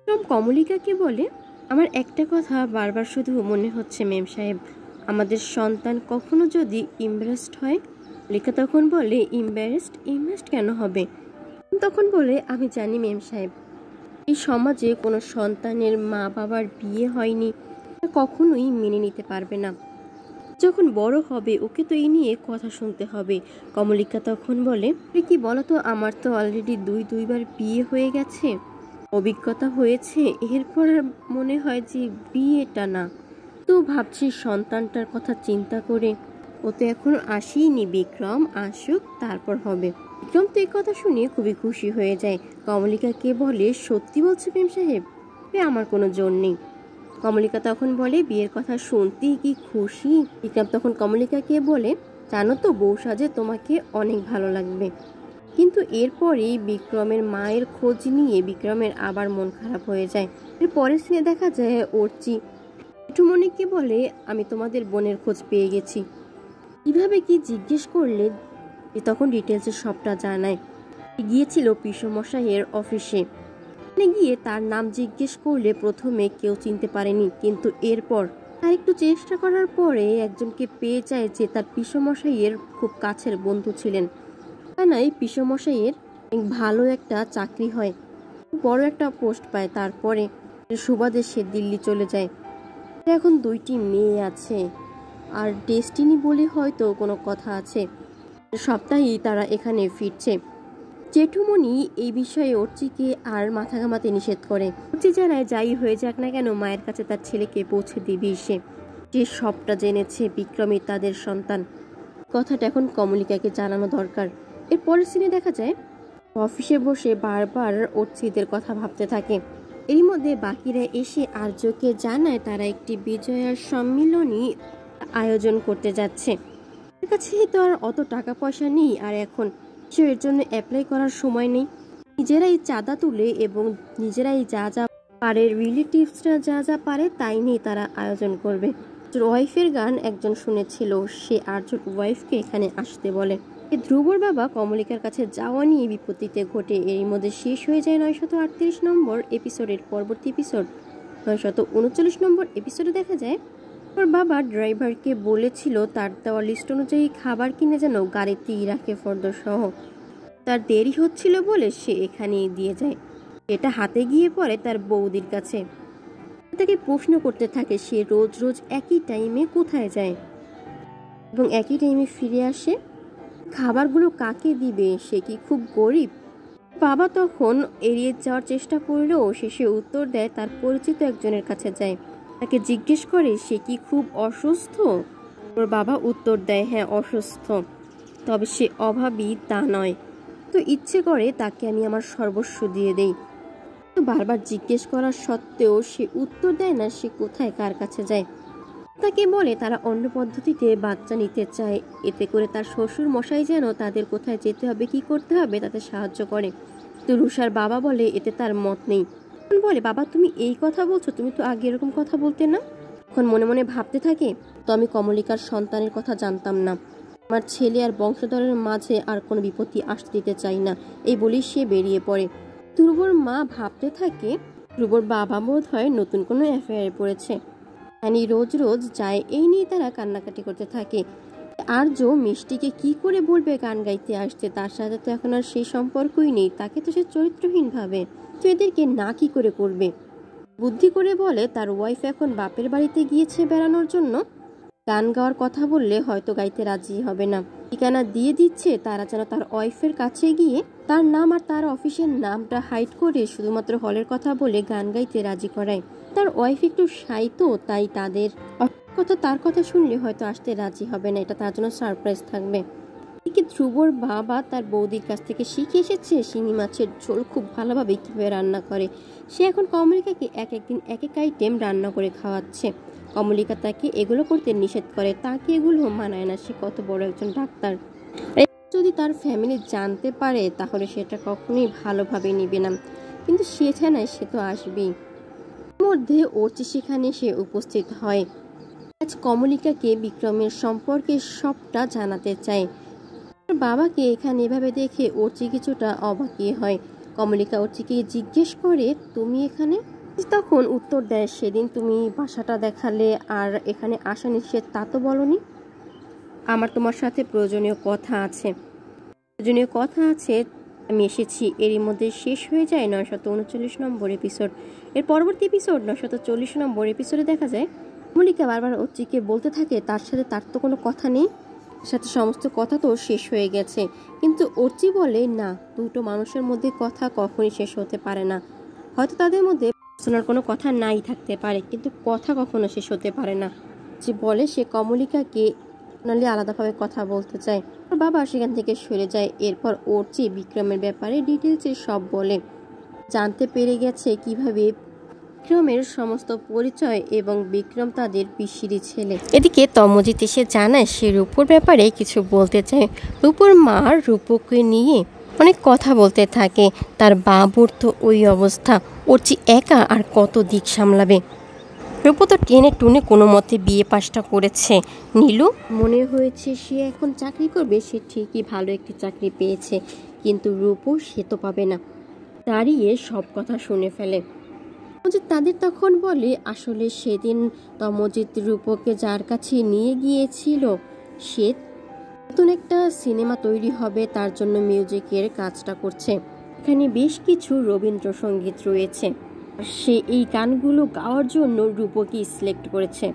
কমলিকাকে বলে, আমার একটা কথা বারবার শুধু মনে হচ্ছে মেম সাহেব, আমাদের সন্তান কখনো যদি ইমব্যারেসড হয়। লেখা তখন বলে, ইমব্যারেসড কেন হবে? তখন বলে, আমি জানি মেম সাহেব, এই সমাজে কোনো সন্তানের মা বাবার বিয়ে হয়নি কখনোই মেনে নিতে পারবে না। যখন বড় হবে ওকে তো এই নিয়ে কথা শুনতে হবে। কমলিকা তখন বলে, কি বলতো, আমার তো অলরেডি দুইবার বিয়ে হয়ে গেছে, অভিজ্ঞতা হয়েছে, এরপর মনে হয় যে বিয়েটা না। তো ভাবছি সন্তানটার কথা চিন্তা করে, ও তো এখনো আসেনি, বিক্রম আসুক তারপর হবে। বিক্রম তো এই কথা শুনে খুবই খুশি হয়ে যায়। কমলিকাকে বলে, সত্যি বলছে মেম সাহেব? আমার কোনো জোর নেই। কমলিকা তখন বলে, বিয়ের কথা শুনতেই কি খুশি। বিক্রম তখন কমলিকাকে বলে, জানো তো বউ সাজে তোমাকে অনেক ভালো লাগবে। কিন্তু এরপরেই বিক্রমের মায়ের খোঁজ নিয়ে বিক্রমের আবার মন খারাপ হয়ে যায়। এর পরের সিনে দেখা যায় অর্চি জেঠুমনিকে বলে, আমি তোমাদের বোনের খোঁজ পেয়ে গেছি। কিভাবে কি জিজ্ঞেস করলে তখন ডিটেলসে সবটা জানায়। গিয়েছিল পিসমশাইয়ের অফিসে, গিয়ে তার নাম জিজ্ঞেস করলে প্রথমে কেউ চিনতে পারেনি, কিন্তু এরপর আর একটু চেষ্টা করার পরে একজনকে পেয়ে যায় যে তার পিসমশাইয়ের খুব কাছের বন্ধু ছিলেন। নাই পিসমশাইয়ের ভালো একটা চাকরি হয়, বড় একটা পোস্ট পায়, তারপরে সুবাদে সে দিল্লি চলে যায়। এখন 2টি মেয়ে আছে, আর ডেস্টিনি বলে হয়তো কোনো কথা আছে। সপ্তাহেই তারা এখানে ফিরছে। জেঠুমনি এই বিষয়ে অর্চিকে আর মাথা ঘামাতে নিষেধ করে। অর্চি জানায়, যাই হয়ে যাক না কেন মায়ের কাছে তার ছেলেকে পৌঁছে দিবি। সে সবটা জেনেছে, বিক্রমী তাদের সন্তান। কথাটা এখন কমলিকাকে জানানো দরকার। এর পরের সিনে দেখা যায় অফিসে বসে বারবার অর্চিদের কথা ভাবতে থাকে। এর মধ্যে বাকিরা এসে আর্যকে জানায় তারা একটি বিজয়ার সম্মিলনী আয়োজন করতে যাচ্ছে। তার কাছে তো আর অত টাকা পয়সা নেই, আর এখন এর জন্য অ্যাপ্লাই করার সময় নেই। নিজেরাই চাঁদা তুলে এবং নিজেরাই যা যা পারে, রিলেটিভসরা যা যা পারে তাই নিয়ে তারা আয়োজন করবে। ওয়াইফের গান একজন শুনেছিল, সে আর্যর ওয়াইফকে এখানে আসতে বলে। ধ্রুবর বাবা কমলিকার কাছে যাওয়া নিয়ে বিপত্তিতে ঘটে। এর মধ্যে শেষ হয়ে যায় 938 নম্বর এপিসোডের পরবর্তী এপিসোড 939 নম্বর এপিসোডে দেখা যায় ওর বাবা ড্রাইভারকে বলেছিল তার দেওয়া লিস্ট অনুযায়ী খাবার কিনে যেন গাড়িতেই রাখে ফর্দ সহ। তার দেরি হচ্ছিল বলে সে এখানেই দিয়ে যায়। এটা হাতে গিয়ে পড়ে তার বৌদির কাছে। তাকে প্রশ্ন করতে থাকে সে রোজ রোজ একই টাইমে কোথায় যায় এবং একই টাইমে ফিরে আসে। খাবারগুলো কাকে দিবে, সে কি খুব গরিব? বাবা তখন এড়িয়ে যাওয়ার চেষ্টা করলেও শেষে উত্তর দেয় তার পরিচিত একজনের কাছে যায়। তাকে জিজ্ঞেস করে সে কি খুব অসুস্থ। ওর বাবা উত্তর দেয়, হ্যাঁ অসুস্থ, তবে সে অভাবী তা নয়, তো ইচ্ছে করে তাকে আমি আমার সর্বস্ব দিয়ে দেই। তো বারবার জিজ্ঞেস করার সত্ত্বেও সে উত্তর দেয় না সে কোথায় কার কাছে যায়। তাকে বলে তারা অন্য পদ্ধতিতে বাচ্চা নিতে চায়, এতে করে তার শ্বশুর মশাই যেন তাদের কোথায় যেতে হবে কি করতে হবে তাতে সাহায্য করে। তো রুষার বাবা বলে এতে তার মত নেই। বলে, বাবা তুমি এই কথা বলছো, তুমি তো আগে এরকম কথা বলতে না। এখন মনে মনে ভাবতে থাকে, তো আমি কমলিকার সন্তানের কথা জানতাম না, আমার ছেলে আর বংশধরের মাঝে আর কোনো বিপত্তি আসতে দিতে চাই না, এই বলেই সে বেরিয়ে পড়ে। ধ্রুবর মা ভাবতে থাকে ধ্রুবর বাবা বোধ হয় নতুন কোনো অ্যাফেয়ারে পড়েছে। অ্যানি রোজ রোজ যায়, এই নিয়ে তারা কান্নাকাটি করতে থাকে। আর্য মিষ্টিকে কি করে বলবে গান গাইতে আসছে, তার সাথে তো এখন আর সেই সম্পর্কই নেই, তাকে তো সে চরিত্রহীন ভাবে। তো এদেরকে না কি করে করবে? বুদ্ধি করে বলে তার ওয়াইফ এখন বাপের বাড়িতে গিয়েছে বেড়ানোর জন্য, গান গাওয়ার কথা বললে হয়তো গাইতে রাজি হবে না। ঠিকানা দিয়ে দিচ্ছে তারা যেন তার ওয়াইফের কাছে গিয়ে তার নাম আর তার অফিসের নামটা হাইড করে শুধুমাত্র হলের কথা বলে গান গাইতে রাজি করায়। তার ওয়াইফ একটু শাই তো, তাই তাদের কথা তার কথা শুনলে হয়তো আসতে রাজি হবে না, এটা তার জন্য সারপ্রাইজ থাকবে। এদিকে ধ্রুবর বাবা তার বৌদির কাছ থেকে শিখে এসেছে শিঙি মাছের ঝোল খুব ভালোভাবে কিভাবে রান্না করে। সে এখন কমলিকাকে এক একদিন এক এক আইটেম রান্না করে খাওয়াচ্ছে। কমলিকা তাকে এগুলো করতে নিষেধ করে, তাকে এগুলো মানায় না, সে কত বড় একজন ডাক্তার। যদি তার ফ্যামিলি জানতে পারে তাহলে সেটা কখনোই ভালোভাবে নিবে না, কিন্তু সে জানায় সে তো আসবেই। মধ্যে অর্চি সেখানে সে উপস্থিত হয়। আজ কমলিকাকে বিক্রমের সম্পর্কে সবটা জানাতে চায়। বাবাকে এখানে এভাবে দেখে অর্চি কিছুটা অবাকই হয়। কমলিকা অর্চিকে জিজ্ঞেস করে, তুমি এখানে? তখন উত্তর দেয়, সেদিন তুমি বাসাটা দেখালে আর এখানে আসা নিষেধ তা তো বলনি। আমার তোমার সাথে প্রয়োজনীয় কথা আছে, আমি এসেছি। এরই মধ্যে শেষ হয়ে যায় 939 নম্বর এপিসোড। এর পরবর্তী এপিসোড 940 নম্বর এপিসোডে দেখা যায় মল্লিকা বারবার অর্চিকে বলতে থাকে তার সাথে তার তো কোনো কথা নেই, তার সাথে সমস্ত কথা তো শেষ হয়ে গেছে। কিন্তু অর্চি বলে না, দুটো মানুষের মধ্যে কথা কখনই শেষ হতে পারে না। হয়তো তাদের মধ্যে পার্সোনাল কোনো কথা নাই থাকতে পারে, কিন্তু কথা কখনো শেষ হতে পারে না। যে বলে সে কমলিকাকে আলাদাভাবে কথা বলতে চায়। ওর বাবা সেখান থেকে সরে যায়। এরপর অর্চি বিক্রমের ব্যাপারে ডিটেলসে সব বলে, জানতে পেরে গেছে কিভাবে বিক্রমের সমস্ত পরিচয় এবং বিক্রম তাদের পিসিরই ছেলে। এদিকে তমজিৎ এসে জানায় সে রূপুর ব্যাপারে কিছু বলতে চায়। রূপুর মা রূপকে নিয়ে অনেক কথা বলতে থাকে, তার বাবুর তো ওই অবস্থা, অর্চি একা আর কত দিক সামলাবে। রূপু তো টেনে টুনে কোনো মতে বিয়ে পাশটা করেছে। নীলু মনে হয়েছে সে এখন চাকরি করবে, সে ঠিকই ভালো একটি চাকরি পেয়েছে, কিন্তু রূপু সে তো পাবে না। দাঁড়িয়ে সব কথা শুনে ফেলে। তাদের তখন বলে আসলে সেদিন তমজিৎ রূপকে যার কাছে নিয়ে গিয়েছিল সে নতুন একটা সিনেমা তৈরি হবে, তার জন্য মিউজিকের কাজটা করছে। এখানে বেশ কিছু রবীন্দ্রসঙ্গীত রয়েছে, সে এই গানগুলো গাওয়ার জন্য রূপকে সিলেক্ট করেছে।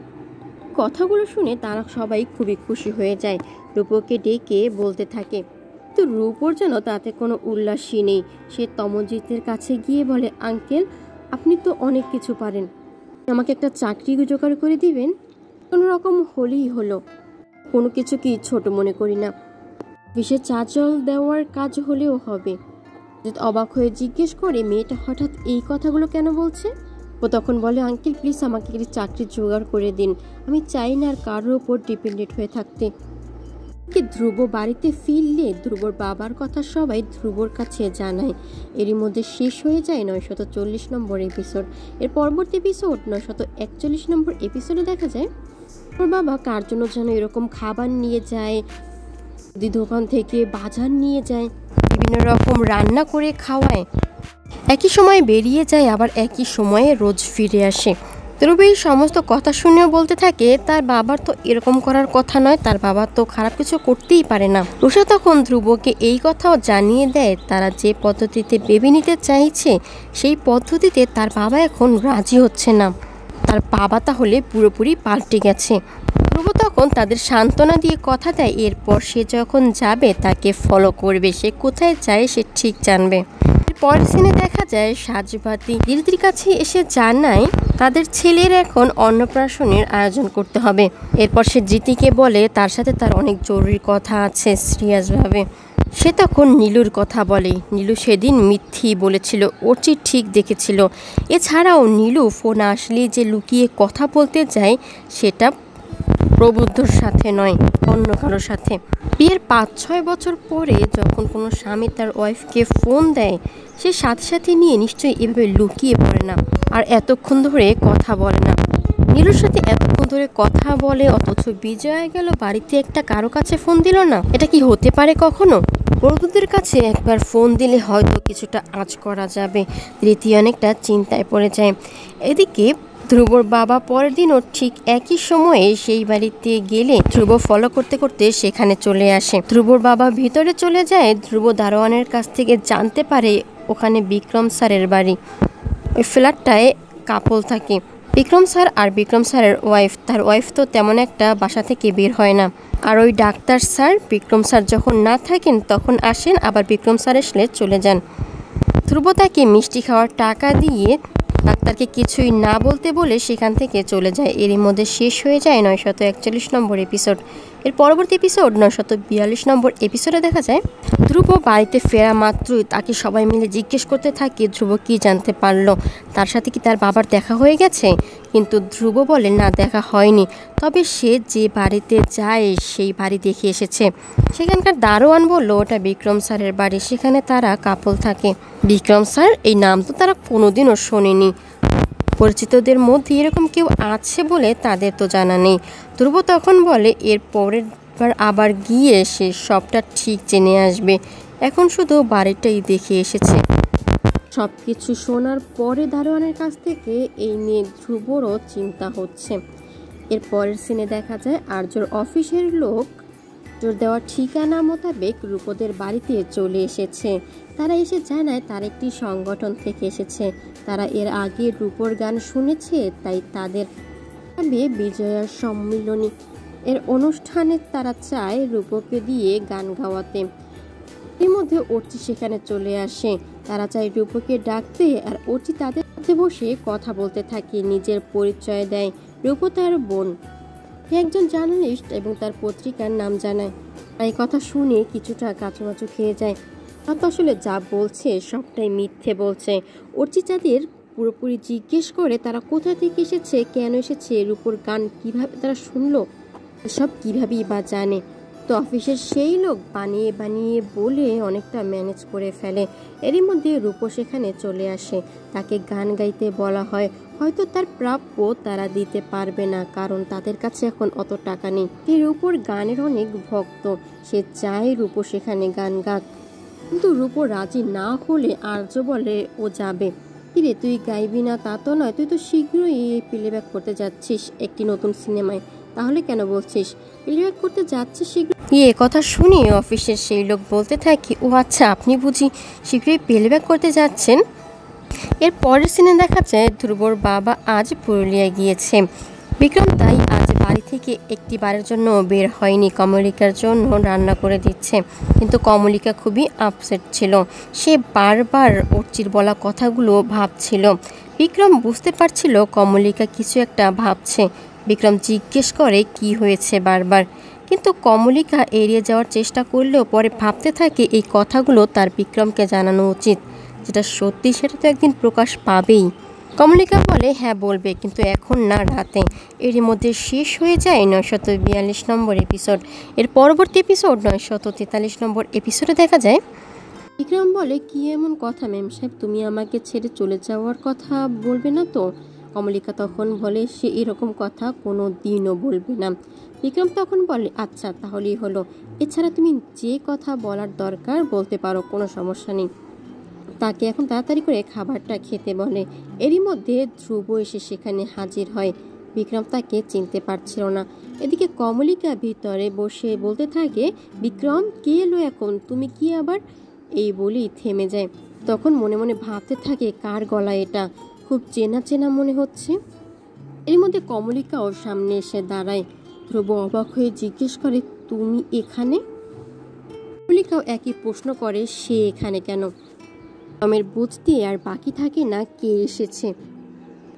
কথাগুলো শুনে তারা সবাই খুবই খুশি হয়ে যায়। রূপকে ডেকে বলতে থাকে, তো রূপর যেন তাতে কোনো উল্লাসই নেই। সে তমজিতের কাছে গিয়ে বলে, আঙ্কেল আপনি তো অনেক কিছু পারেন, আমাকে একটা চাকরি জোগাড় করে দিবেন? কোনো রকম হলেই হলো, কোনো কিছু কি ছোট মনে করি না, বিশেষ চা জল দেওয়ার কাজ হলেও হবে। অবাক হয়ে জিজ্ঞেস করে মেয়েটা হঠাৎ এই কথাগুলো কেন বলছে। ও তখন বলে, আঙ্কেল প্লিজ আমাকে একটি চাকরি জোগাড় করে দিন, আমি চাই না আর কারোর ওপর ডিপেন্ডেন্ট হয়ে থাকতে। ধ্রুব বাড়িতে ফিরলে ধ্রুবর বাবার কথা সবাই ধ্রুবর কাছে জানায়। এরই মধ্যে শেষ হয়ে যায় 940 নম্বর এপিসোড। এর পরবর্তী এপিসোড 941 নম্বর এপিসোডে দেখা যায় ওর বাবা কার জন্য যেন এরকম খাবার নিয়ে যায়, দোকান থেকে বাজার নিয়ে যায়, বিভিন্ন রকম রান্না করে খাওয়ায়, একই সময় বেরিয়ে যায় আবার একই সময়ে রোজ ফিরে আসে। ধ্রুব এই সমস্ত কথা শুনেও বলতে থাকে তার বাবার তো এরকম করার কথা নয়, তার বাবা তো খারাপ কিছু করতেই পারে না। রুষা তখন ধ্রুবকে এই কথাও জানিয়ে দেয় তারা যে পদ্ধতিতে বেবি নিতে চাইছে সেই পদ্ধতিতে তার বাবা এখন রাজি হচ্ছে না, তার বাবা তাহলে পুরোপুরি পাল্টে গেছে। ধ্রুব তখন তাদের সান্ত্বনা দিয়ে কথা দেয় এরপর সে যখন যাবে তাকে ফলো করবে, সে কোথায় যায় সে ঠিক জানবে। পরের সিনে দেখা যায় সাজবাতি দিদির কাছে এসে জানায় তাদের ছেলের এখন অন্নপ্রাশনের আয়োজন করতে হবে। এরপর সে জিতিকে বলে তার সাথে তার অনেক জরুরি কথা আছে সিরিয়াসভাবে। সে তখন নীলুর কথা বলে, নীলু সেদিন মিথ্যি বলেছিল, অর্চি ঠিক দেখেছিল। এছাড়াও নীলু ফোন আসলে যে লুকিয়ে কথা বলতে যায় সেটা প্রবুদ্ধর সাথে নয়, অন্য কারোর সাথে। বিয়ের 5-6 বছর পরে যখন কোনো স্বামী তার ওয়াইফকে ফোন দেয় সে সাথে সাথে নিয়ে নিশ্চয়ই এভাবে লুকিয়ে পড়ে না আর এতক্ষণ ধরে কথা বলে না। নীলুর সাথে এতক্ষণ ধরে কথা বলে অথচ বিজয়া গেল বাড়িতে একটা কারো কাছে ফোন দিল না, এটা কি হতে পারে কখনো? বন্ধুদের কাছে একবার ফোন দিলে হয়তো কিছুটা আঁচ করা যাবে। রীতি অনেকটা চিন্তায় পড়ে যায়। এদিকে ধ্রুবর বাবা পরের দিনও ঠিক একই সময়ে সেই বাড়িতে গেলে ধ্রুব ফলো করতে করতে সেখানে চলে আসে। ধ্রুবর বাবা ভিতরে চলে যায়। ধ্রুব দারোয়ানের কাছ থেকে জানতে পারে ওখানে বিক্রম স্যারের বাড়ি, ওই ফ্ল্যাটটায় কাপল থাকে, বিক্রম স্যার আর বিক্রম স্যারের ওয়াইফ। তার ওয়াইফ তো তেমন একটা বাসা থেকে বের হয় না। আর ওই ডাক্তার স্যার বিক্রম স্যার যখন না থাকেন তখন আসেন, আবার বিক্রম স্যার আসলে চলে যান। ধ্রুব তাকে মিষ্টি খাওয়ার টাকা দিয়ে ডাক্তারকে কিছুই না বলতে বলে সেখান থেকে চলে যায়। এরই মধ্যে শেষ হয়ে যায় 941 নম্বর এপিসোড। এর পরবর্তী এপিসোড 942 নম্বর এপিসোডে দেখা যায় ধ্রুব বাড়িতে ফেরা মাত্রই তাকে সবাই মিলে জিজ্ঞেস করতে থাকে ধ্রুব কি জানতে পারলো, তার সাথে কি তার বাবার দেখা হয়ে গেছে। কিন্তু ধ্রুব বলে না, দেখা হয়নি, তবে সে যে বাড়িতে যায় সেই বাড়ি দেখে এসেছে। সেখানকার দারোয়ান বলল ওটা বিক্রম স্যারের বাড়ি, সেখানে তারা কাপল থাকে। বিক্রম স্যার এই নাম তো তারা কোনোদিনও শোনেনি, পরিচিতদের মধ্যে এরকম কেউ আছে বলে তাদের তো জানা নেই। ধ্রুব তখন বলে এর পরের বার আবার গিয়ে সে সবটা ঠিক জেনে আসবে, এখন শুধু বাড়িটাই দেখে এসেছে। সবকিছু শোনার পরে দারোয়ানের কাছ থেকে এই নিয়ে ধ্রুবরও চিন্তা হচ্ছে। এর পরের সিনে দেখা যায় আর্যর অফিসের লোক জোর দেওয়া ঠিকানা মোতাবেক রূপদের বাড়িতে চলে এসেছে। তারা এসে জানায় তার একটি সংগঠন থেকে এসেছে। তারা এর আগে রূপর গান শুনেছে, তাই তাদের বিজয়ার সম্মিলনী এর অনুষ্ঠানে তারা চায় রূপকে দিয়ে গান গাওয়াতে। এর মধ্যে অর্চি সেখানে চলে আসে। তারা চায় রূপকে ডাকতে, আর অর্চি তাদের সাথে বসে কথা বলতে থাকে, নিজের পরিচয় দেয়। রূপ তার বোন, একজন জার্নালিস্ট এবং তার পত্রিকার নাম জানায়। এই কথা শুনে কিছুটা কাঁচুমাচু খেয়ে যায়। তো আসলে যা বলছে সবটাই মিথ্যে বলছে। অর্চি তাদের পুরোপুরি জিজ্ঞেস করে তারা কোথা থেকে এসেছে, কেন এসেছে, রূপর গান কিভাবে তারা শুনলো, সব কিভাবেই বা জানে। তো অফিসের সেই লোক বানিয়ে বানিয়ে বলে অনেকটা ম্যানেজ করে ফেলে। এরই মধ্যে রূপ সেখানে চলে আসে। তাকে গান গাইতে বলা হয়। হয়তো তার প্রাপ্য তারা দিতে পারবে না, কারণ তাদের কাছে এখন অত টাকা নেই। এই রূপর গানের অনেক ভক্ত, সে চায় রূপ সেখানে গান গাক, কিন্তু রূপ রাজি না হলে আর্য বলে ও যাবে। কিরে তুই গাইবি না তা তো নয়, তুই তো শীঘ্রই প্লেব্যাক করতে যাচ্ছিস একটি নতুন সিনেমায়, তাহলে কেন বলছিস প্লেব্যাক করতে যাচ্ছিস শীঘ্র? কথা শুনে অফিসের সেই লোক বলতে থাকে, ও আচ্ছা, আপনি বুঝি শীঘ্রই প্লেব্যাক করতে যাচ্ছেন। এর পরের সিনে দেখা যায় ধ্রুবর বাবা আজ পুরুলিয়ায় গিয়েছে। বিক্রম তাই আজ বাড়ি থেকে একটি বারের জন্য বের হয়নি, কমলিকার জন্য রান্না করে দিচ্ছে। কিন্তু কমলিকা খুবই আপসেট ছিল, সে বারবার অর্চির বলা কথাগুলো ভাবছিল। বিক্রম বুঝতে পারছিল কমলিকা কিছু একটা ভাবছে। বিক্রম জিজ্ঞেস করে কি হয়েছে বারবার, কিন্তু কমলিকা এড়িয়ে যাওয়ার চেষ্টা করলেও পরে ভাবতে থাকে এই কথাগুলো তার বিক্রমকে জানানো উচিত, যেটা সত্যি সেটা তো একদিন প্রকাশ পাবেই। কমলিকা বলে হ্যাঁ বলবে, কিন্তু এখন না, রাতে। এরই মধ্যে শেষ হয়ে যায় 942 নম্বর এপিসোড। এর পরবর্তী এপিসোড 943 নম্বর এপিসোডে দেখা যায় বিক্রম বলে, কি এমন কথা মেম সাহেব, তুমি আমাকে ছেড়ে চলে যাওয়ার কথা বলবে না তো? কমলিকা তখন বলে সে এরকম কথা কোনো দিনও বলবে না। বিক্রম তখন বলে আচ্ছা তাহলেই হলো, এছাড়া তুমি যে কথা বলার দরকার বলতে পারো, কোনো সমস্যা নেই। তাকে এখন তাড়াতাড়ি করে খাবারটা খেতে বলে। এরই মধ্যে ধ্রুব এসে সেখানে হাজির হয়। বিক্রম তাকে চিনতে পারছিল না। এদিকে কমলিকা ভিতরে বসে বলতে থাকে, বিক্রম কে এলো এখন, তুমি কি আবার? এই বলেই থেমে যায়। তখন মনে মনে ভাবতে থাকে কার গলা এটা, খুব চেনা চেনা মনে হচ্ছে। এর মধ্যে কমলিকা ওর সামনে এসে দাঁড়ায়। ধ্রুব অবাক হয়ে জিজ্ঞেস করে, তুমি এখানে? কমলিকাও একই প্রশ্ন করে, সে এখানে কেন? বিক্রমের বুঝতে আর বাকি থাকে না কে এসেছে।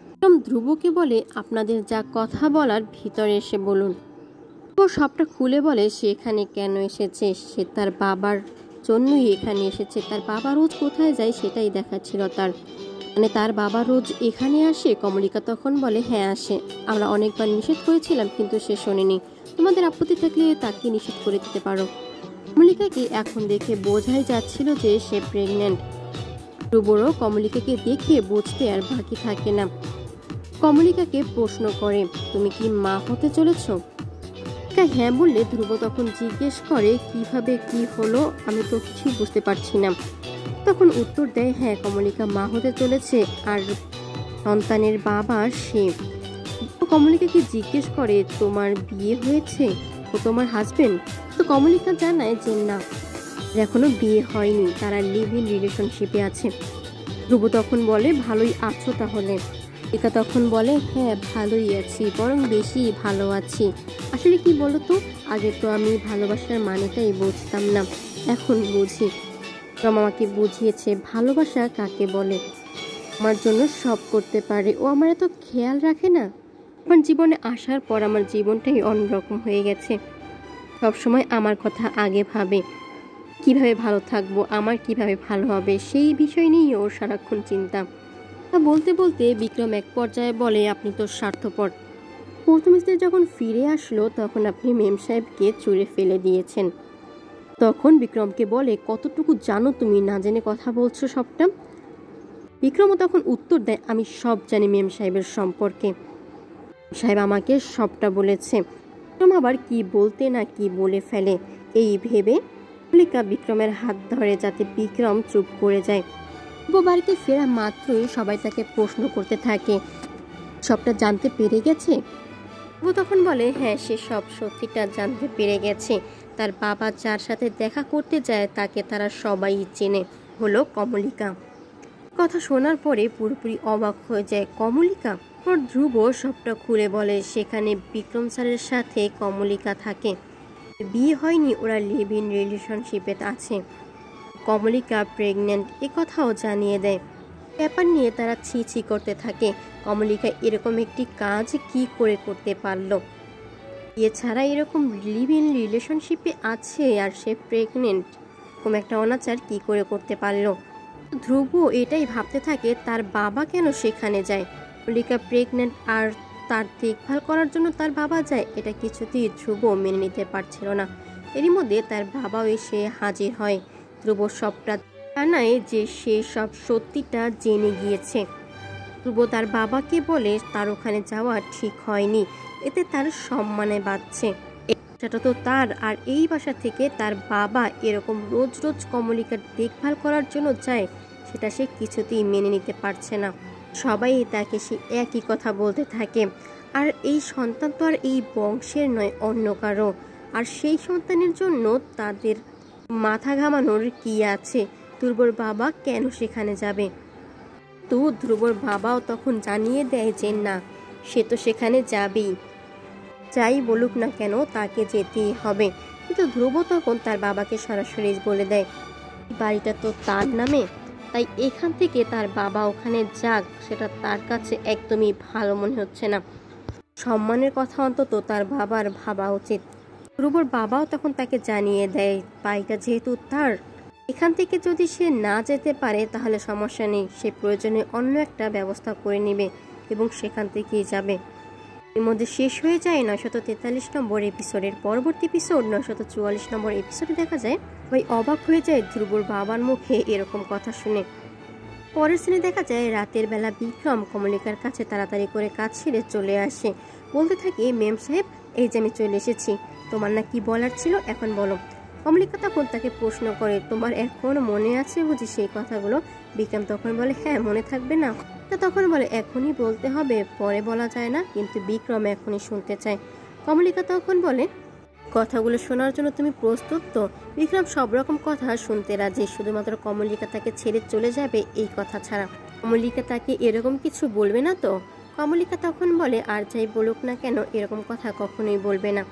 বিক্রম ধ্রুবকে বলে, আপনাদের যা কথা বলার ভিতরে এসে বলুন। ধ্রুব সবটা খুলে বলে সে এখানে কেন এসেছে। সে তার বাবার জন্যই এখানে এসেছে। তার বাবা রোজ কোথায় যায় সেটাই দেখাচ্ছিল তার, মানে তার বাবা রোজ এখানে আসে। কমলিকা তখন বলে হ্যাঁ আসে, আমরা অনেকবার নিষেধ করেছিলাম কিন্তু সে শোনেনি, তোমাদের আপত্তি থাকলে তাকে নিষেধ করে দিতে পারো। কমলিকাকে এখন দেখে বোঝাই যাচ্ছিল যে সে প্রেগনেন্ট। ধ্রুবরও কমলিকাকে দেখে বুঝতে আর বাকি থাকে না। কমলিকাকে প্রশ্ন করে, তুমি কি মা হতে চলেছ? হ্যাঁ বললে ধ্রুব তখন জিজ্ঞেস করে, কিভাবে কি হলো, আমি তো কিছুই বুঝতে পারছি না। তখন উত্তর দেয়, হ্যাঁ কমলিকা মা হতে চলেছে, আর সন্তানের বাবা সে। কমলিকাকে জিজ্ঞেস করে, তোমার বিয়ে হয়েছে, ও তোমার হাজবেন্ড? তো কমলিকা জানায় যে না, এখনো বিয়ে হয়নি, তারা লিভ ইন রিলেশনশিপে আছে। ধ্রুব তখন বলে, ভালোই আছো তাহলে? কমলিকা তখন বলে, হ্যাঁ ভালোই আছি, বরং বেশি ভালো আছি। আসলে কি বলতো, আগে তো আমি ভালোবাসার মানেটাই বুঝতাম না, এখন বুঝি। আমাকে বুঝিয়েছে ভালোবাসা কাকে বলে, আমার জন্য সব করতে পারে, ও আমার এত খেয়াল রাখে না। আমার জীবনে আসার পর আমার জীবনটাই অন্যরকম হয়ে গেছে। সবসময় আমার কথা আগে ভাবে, কিভাবে ভালো থাকবো, আমার কিভাবে ভালো হবে, সেই বিষয় নিয়ে ওর সারাক্ষণ চিন্তা। বলতে বলতে বিক্রম এক পর্যায়ে বলে, আপনি তো স্বার্থপর। প্রথম স্ত্রী যখন ফিরে আসলো তখন আপনি মেম সাহেবকে ছুঁড়ে ফেলে দিয়েছেন। তখন বিক্রমকে বলে, কতটুকু জানো তুমি, না জেনে কথা বলছো সবটা? বিক্রমও তখন উত্তর দেয়, আমি সব জানি মেম সাহেবের সম্পর্কে, সাহেব আমাকে সবটা বলেছে। বিক্রম আবার কি বলতে না কি বলে ফেলে। এই ভেবে কমলিকা বিক্রমের হাত ধরে যাতে বিক্রম চুপ করে যায়। ধ্রুব বাড়িতে ফেরা মাত্রই সবাই তাকে প্রশ্ন করতে থাকে, সবটা জানতে পেরে গেছে? ধ্রুব তখন বলে, হ্যাঁ, সে সব সত্যিটা জানতে পেরে গেছে। তার বাবা যার সাথে দেখা করতে যায় তাকে তারা সবাই চেনে, হলো কমলিকা। কথা শোনার পরে পুরোপুরি অবাক হয়ে যায় কমলিকা। পর ধ্রুব সবটা খুলে বলে সেখানে বিক্রম স্যারের সাথে কমলিকা থাকে, বিয়ে হয়নি, ওরা লিভ ইন রিলেশনশিপে আছে। কমলিকা প্রেগনেন্ট এ কথাও জানিয়ে দেয়। ব্যাপার নিয়ে তারা ছি করতে থাকে, কমলিকা এরকম একটি কাজ কি করে করতে পারলো, এছাড়া এরকম লিভ ইন রিলেশনশিপে আছে আর সে প্রেগনেন্ট, এরকম একটা অনাচার কি করে করতে পারলো। ধ্রুব এটাই ভাবতে থাকে তার বাবা কেন সেখানে যায়, কমলিকা প্রেগনেন্ট আর তার দেখভাল করার জন্য তার বাবা যায়, এটা কিছুতেই ধ্রুব মেনে নিতে পারছিল না। এরই মধ্যে তার বাবাও এসে হাজির হয়। ধ্রুব সবটা জানায় যে সে সব সত্যিটা জেনে গিয়েছে। ধ্রুব তার বাবাকে বলে তার ওখানে যাওয়া ঠিক হয়নি, এতে তার সম্মানে বাঁচছে, সেটা তো তার আর এই বাসা থেকে তার বাবা এরকম রোজ রোজ কমলিকার দেখভাল করার জন্য যায়, সেটা সে কিছুতেই মেনে নিতে পারছে না। সবাই তাকে সে একই কথা বলতে থাকে, আর এই সন্তান তো আর এই বংশের নয়, অন্য কারো, আর সেই সন্তানের জন্য তাদের মাথা ঘামানোর কি আছে, ধ্রুবর বাবা কেন সেখানে যাবে। তো ধ্রুবর বাবাও তখন জানিয়ে দেয় যে না, সে তো সেখানে যাবেই, যাই বলুক না কেন তাকে যেতেই হবে। কিন্তু ধ্রুব তখন তার বাবাকে সরাসরি বলে দেয় বাড়িটা তো তার নামে, তাই এখান থেকে তার বাবা ওখানে যাক সেটা তার কাছে একদমই ভালো মনে হচ্ছে না, সম্মানের কথা অন্তত তার বাবার ভাবা উচিত। ধ্রুবর বাবাও তখন তাকে জানিয়ে দেয় বাড়িটা যেহেতু তার, এখান থেকে যদি সে না যেতে পারে তাহলে সমস্যা নেই, সে প্রয়োজনে অন্য একটা ব্যবস্থা করে নেবে এবং সেখান থেকেই যাবে। এর মধ্যে শেষ হয়ে যায় 943 নম্বর এপিসোডের পরবর্তী এপিসোড 944 নম্বর এপিসোডে দেখা যায় ওই অবাক হয়ে যায় ধ্রুবর বাবার মুখে এরকম কথা শুনে। পরের সিনে দেখা যায় রাতের বেলা বিক্রম কমলিকার কাছে তাড়াতাড়ি করে কাজ ছেড়ে চলে আসে, বলতে থাকে মেম সাহেব এই যে আমি চলে এসেছি, তোমার না কি বলার ছিল এখন বলো। কমলিকা তখন তাকে প্রশ্ন করে তোমার এখন মনে আছে বুঝি সেই কথাগুলো? বিক্রম তখন বলে হ্যাঁ, মনে থাকবে না? তখন বলে এখনই বলতে হবে, পরে বলা যায় না, কিন্তু বিক্রম এখনই শুনতে চায়। কমলিকা তখন বলে কথাগুলো শোনার জন্য তুমি প্রস্তুত তো? বিক্রম সব রকম কথা শুনতে রাজি, শুধুমাত্র কমলিকা তাকে ছেড়ে চলে যাবে এই কথা ছাড়া। কমলিকা তাকে এরকম কিছু বলবে না তো? কমলিকা তখন বলে আর যাই বলুক না কেন এরকম কথা কখনোই বলবে না।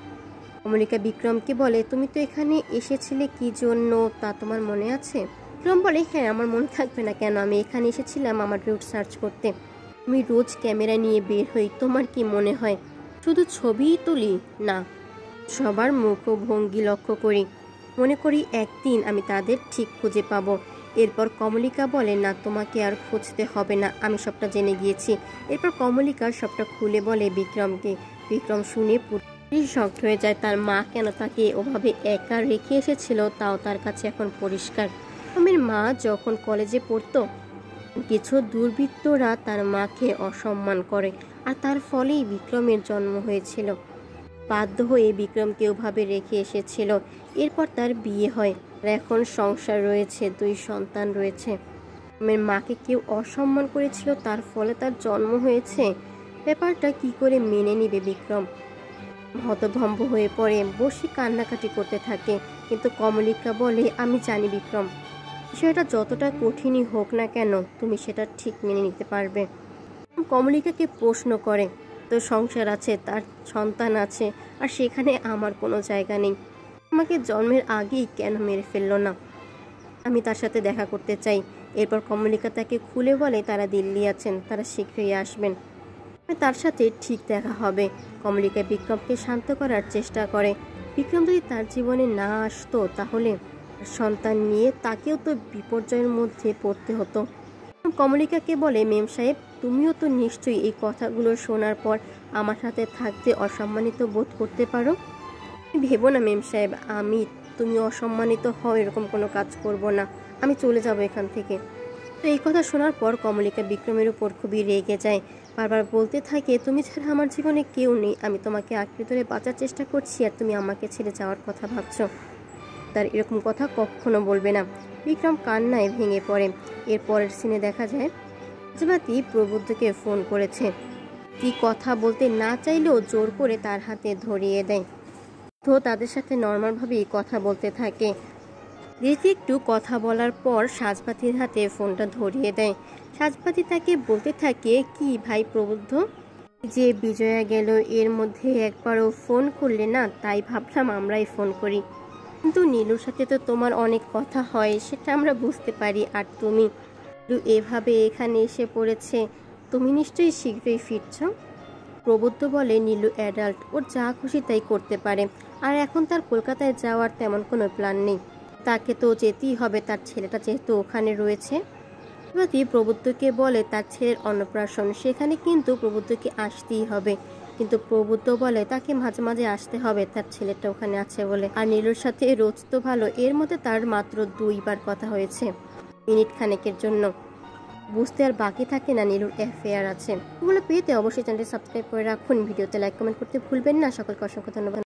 কমলিকা বিক্রমকে বলে তুমি তো এখানে এসেছিলে কি জন্য তা তোমার মনে আছে? বিক্রম বলে হ্যাঁ, আমার মনে থাকবে না কেন, আমি এখানে এসেছিলাম আমার রুট সার্চ করতে, আমি রোজ ক্যামেরা নিয়ে বের হই, তোমার কি মনে হয় শুধু ছবিই তুলি? না, সবার মুখ ও ভঙ্গি লক্ষ্য করি, মনে করি একদিন আমি তাদের ঠিক খুঁজে পাবো। এরপর কমলিকা বলে না, তোমাকে আর খুঁজতে হবে না, আমি সবটা জেনে গিয়েছি। এরপর কমলিকা সবটা খুলে বলে বিক্রমকে। বিক্রম শুনে শক্ট হয়ে যায়, তার মা কেন তাকে ওভাবে একা রেখে এসেছিল তাও তার কাছে এখন পরিষ্কার। বিক্রমের মা যখন কলেজে পড়তো কিছু দুর্বৃত্তরা তার মাকে অসম্মান করে, আর তার ফলেই বিক্রমের জন্ম হয়েছিল। বাধ্য হয়ে বিক্রমকে ওভাবে রেখে এসেছিল। এরপর তার বিয়ে হয়, আর এখন সংসার রয়েছে, 2 সন্তান রয়েছে। বিক্রমের মাকে কেউ অসম্মান করেছিল, তার ফলে তার জন্ম হয়েছে। ব্যাপারটা কি করে মেনে নিবে বিক্রম? হতভম্ব হয়ে পড়ে, বসে কান্নাকাটি করতে থাকে। কিন্তু কমলিকা বলে আমি জানি বিক্রম, বিষয়টা যতটা কঠিনই হোক না কেন তুমি সেটা ঠিক মেনে নিতে পারবে। কমলিকাকে প্রশ্ন করে তো সংসার আছে, তার সন্তান আছে, আর সেখানে আমার কোনো জায়গা নেই, আমাকে জন্মের আগেই কেন মেরে ফেললো না? আমি তার সাথে দেখা করতে চাই। এরপর কমলিকা তাকে খুলে বলে তারা দিল্লি আছেন, তারা শীঘ্রই আসবেন, তার সাথে ঠিক দেখা হবে। কমলিকা বিক্রমকে শান্ত করার চেষ্টা করে, বিক্রম যদি তার জীবনে না আসতো তাহলে সন্তান নিয়ে তাকেও তো বিপর্যয়ের মধ্যে পড়তে হতো। কমলিকাকে বলে মেম সাহেব তুমিও তো নিশ্চয়ই এই কথাগুলো শোনার পর আমার সাথে থাকতে অসম্মানিত বোধ করতে পারো। ভেবো না মেম সাহেব, আমি তুমি অসম্মানিত হও এরকম কোনো কাজ করব না, আমি চলে যাব এখান থেকে। তো এই কথা শোনার পর কমলিকা বিক্রমের উপর খুবই রেগে যায়, বারবার বলতে থাকে তুমি ছাড়া আমার জীবনে কেউ নেই, আমি তোমাকে আঁকড়ে ধরে বাঁচার চেষ্টা করছি আর তুমি আমাকে ছেড়ে যাওয়ার কথা ভাবছো। খবরদার এরকম কথা কখনো বলবে না। বিক্রম কান্নায় ভেঙে পড়ে। এর পরের সিনে দেখা যায় সাজবাতি প্রবুদ্ধকে ফোন করেছে। কি কথা বলতে না চাইলেও জোর করে তার হাতে ধরিয়ে দেয়। তো তাদের সাথে নর্মালভাবেই কথা বলতে থাকে। রীতি একটু কথা বলার পর সাজবাতির হাতে ফোনটা ধরিয়ে দেয়। সাজবাতি তাকে বলতে থাকে, কি ভাই প্রবুদ্ধ, যে বিজয়া গেল এর মধ্যে একবারও ফোন করলে না, তাই ভাবলাম আমরাই ফোন করি। কিন্তু নীলুর সাথে তো তোমার অনেক কথা হয়, সেটা আমরা বুঝতে পারি। আর তুমি এভাবে এখানে এসে পড়েছে, তুমি নিশ্চয়ই শীঘ্রই ফিরছ। প্রবুদ্ধ বলে, নীলু অ্যাডাল্ট, ওর যা খুশি তাই করতে পারে। আর এখন তার কলকাতায় যাওয়ার তেমন কোনো প্ল্যান নেই। তাকে তো যেতেই হবে, তার ছেলেটা যেহেতু ওখানে রয়েছে। প্রবুদ্ধকে বলে তার ছেলের অন্নপ্রাশন, সেখানে কিন্তু প্রবুদ্ধকে আসতেই হবে। কিন্তু প্রবুদ্ধ বলে তাকে মাঝে মাঝে আসতে হবে, তার ছেলেটা ওখানে আছে বলে। আর নীলুর সাথে রোজ তো ভালো, এর মধ্যে তার মাত্র 2 বার কথা হয়েছে, মিনিট খানেকের জন্য। বুঝতে আর বাকি থাকে না নীলুর অ্যাফেয়ার আছে। এগুলো পেতে অবশ্যই চ্যানেলটি সাবস্ক্রাইব করে রাখুন। ভিডিওতে লাইক কমেন্ট করতে ভুলবেন না। সকলকে অসংখ্য ধন্যবাদ।